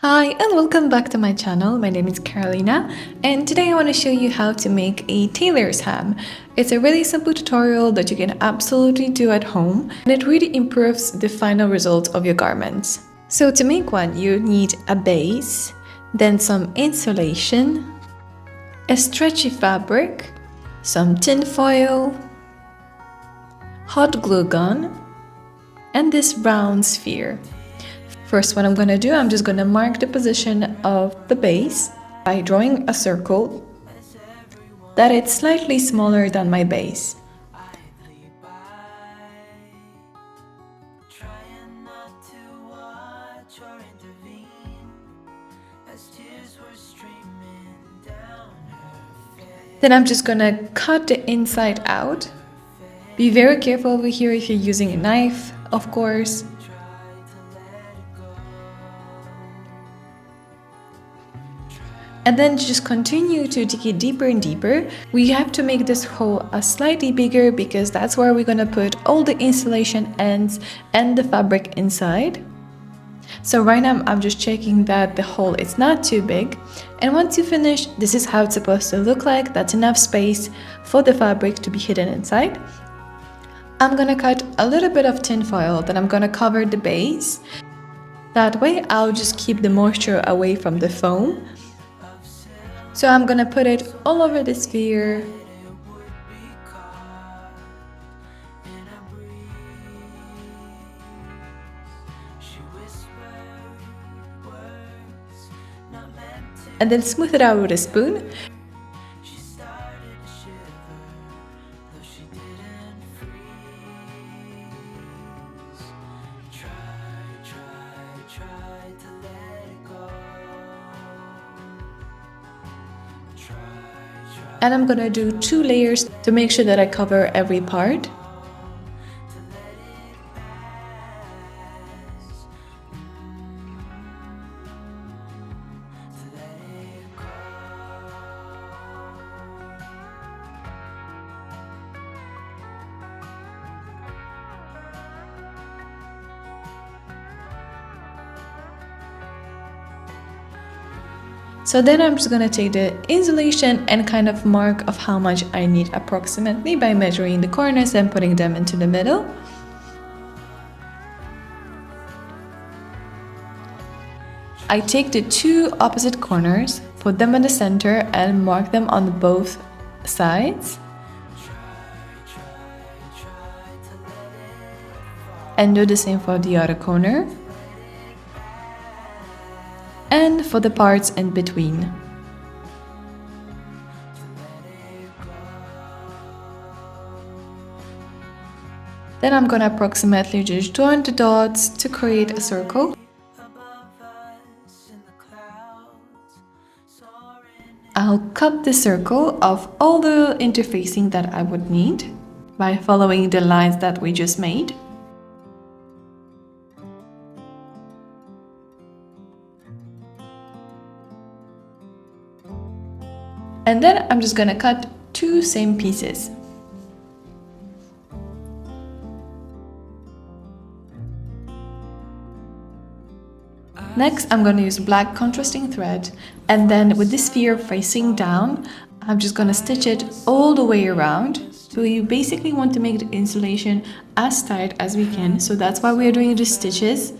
Hi and welcome back to my channel. My name is Carolina and today I want to show you how to make a tailor's hem. It's a really simple tutorial that you can absolutely do at home and it really improves the final result of your garments. So to make one you need a base, then some insulation, a stretchy fabric, some tin foil, hot glue gun, and this round sphere. First, what I'm going to do, I'm just going to mark the position of the base by drawing a circle that is slightly smaller than my base. Then I'm just going to cut the inside out. Be very careful over here if you're using a knife, of course. And then just continue to dig it deeper and deeper. We have to make this hole slightly bigger because that's where we're gonna put all the insulation ends and the fabric inside. So right now I'm just checking that the hole is not too big. And once you finish, this is how it's supposed to look like. That's enough space for the fabric to be hidden inside. I'm gonna cut a little bit of tin foil, then I'm gonna cover the base. That way I'll just keep the moisture away from the foam. So I'm gonna put it all over the sphere. And then smooth it out with a spoon. And I'm gonna do 2 layers to make sure that I cover every part. So then I'm just gonna take the insulation and kind of mark of how much I need approximately by measuring the corners and putting them into the middle. I take the 2 opposite corners, put them in the center and mark them on both sides. And do the same for the other corner. And for the parts in between. Then I'm gonna approximately just join the dots to create a circle. I'll cut the circle of all the interfacing that I would need by following the lines that we just made. And then I'm just gonna cut 2 same pieces. Next, I'm gonna use black contrasting thread, and then with this sphere facing down, I'm just gonna stitch it all the way around. So you basically want to make the insulation as tight as we can, so that's why we're doing the stitches.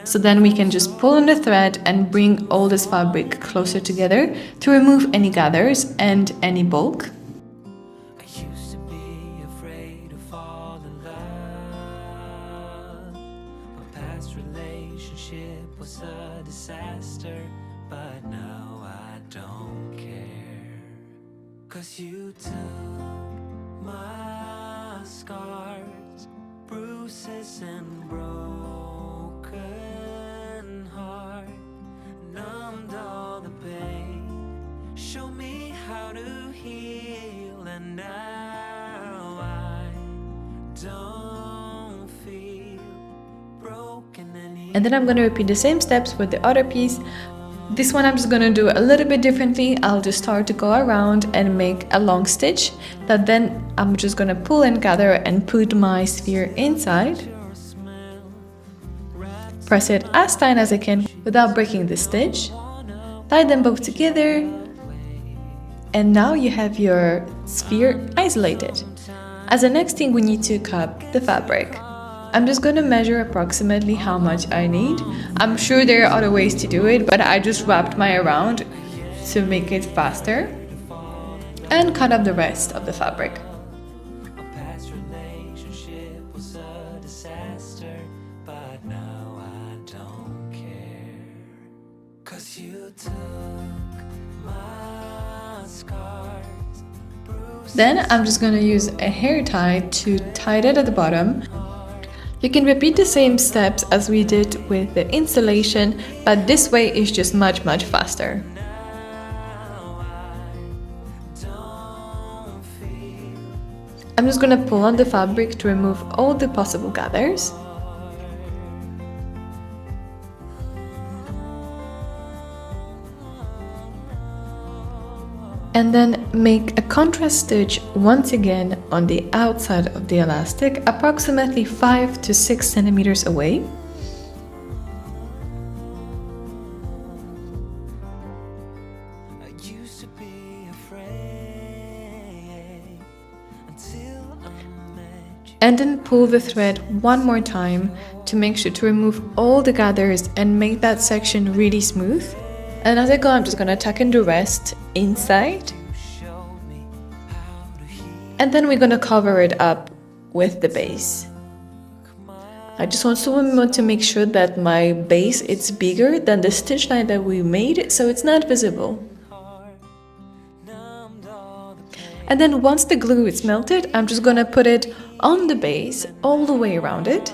So then we can just pull on the thread and bring all this fabric closer together to remove any gathers and any bulk. I used to be afraid to fall in love. My past relationship was a disaster, but now I don't care. 'Cause you took my scars, bruises and broken heart, numbed all the pain, show me how to heal, and now I don't feel broken anymore. And then I'm going to repeat the same steps with the other piece. This one I'm just going to do a little bit differently. I'll just start to go around and make a long stitch that then I'm just going to pull and gather and put my sphere inside. Press it as tight as I can. without breaking the stitch. Tie them both together, and now you have your sphere isolated. As the next thing, we need to cut the fabric. I'm just going to measure approximately how much I need. I'm sure there are other ways to do it, but I just wrapped mine around to make it faster and cut up the rest of the fabric. A past relationship was a disaster, but now I don't care. 'Cause you took my scars, bruises. Then I'm just going to use a hair tie to tie it at the bottom. You can repeat the same steps as we did with the installation, but this way is just much faster. I'm just going to pull on the fabric to remove all the possible gathers. And then make a contrast stitch once again on the outside of the elastic, approximately 5 to 6 centimeters away. I used to be afraid until I met you. And then pull the thread one more time to make sure to remove all the gathers and make that section really smooth. And as I go, I'm just going to tuck in the rest inside. And then we're going to cover it up with the base. I just want to make sure that my base is bigger than the stitch line that we made, so it's not visible. And then once the glue is melted, I'm just going to put it on the base all the way around it.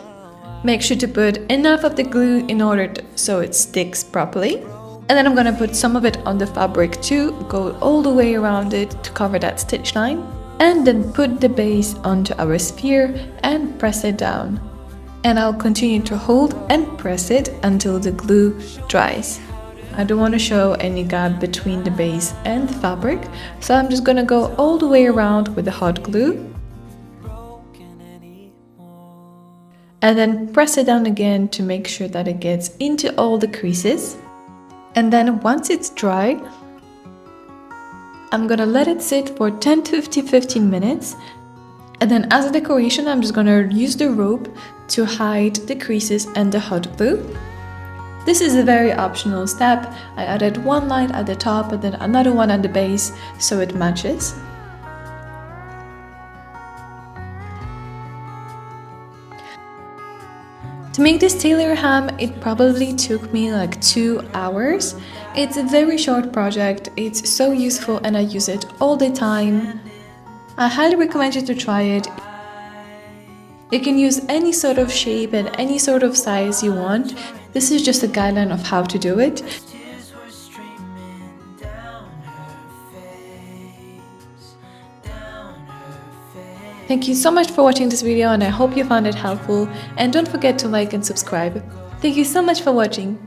Make sure to put enough of the glue in order so it sticks properly. And then I'm going to put some of it on the fabric too, go all the way around it to cover that stitch line. And then put the base onto our sphere and press it down. And I'll continue to hold and press it until the glue dries. I don't want to show any gap between the base and the fabric, so I'm just going to go all the way around with the hot glue. And then press it down again to make sure that it gets into all the creases. And then once it's dry, I'm gonna let it sit for 10 to 15 minutes. And then as a decoration, I'm just gonna use the rope to hide the creases and the hot glue. This is a very optional step. I added one line at the top and then another one at the base so it matches. To make this Tailor ham, it probably took me like 2 hours. It's a very short project, it's so useful and I use it all the time. I highly recommend you to try it. You can use any sort of shape and any sort of size you want. This is just a guideline of how to do it. Tears were streaming down her face, down her face. Thank you so much for watching this video and I hope you found it helpful. And don't forget to like and subscribe. Thank you so much for watching.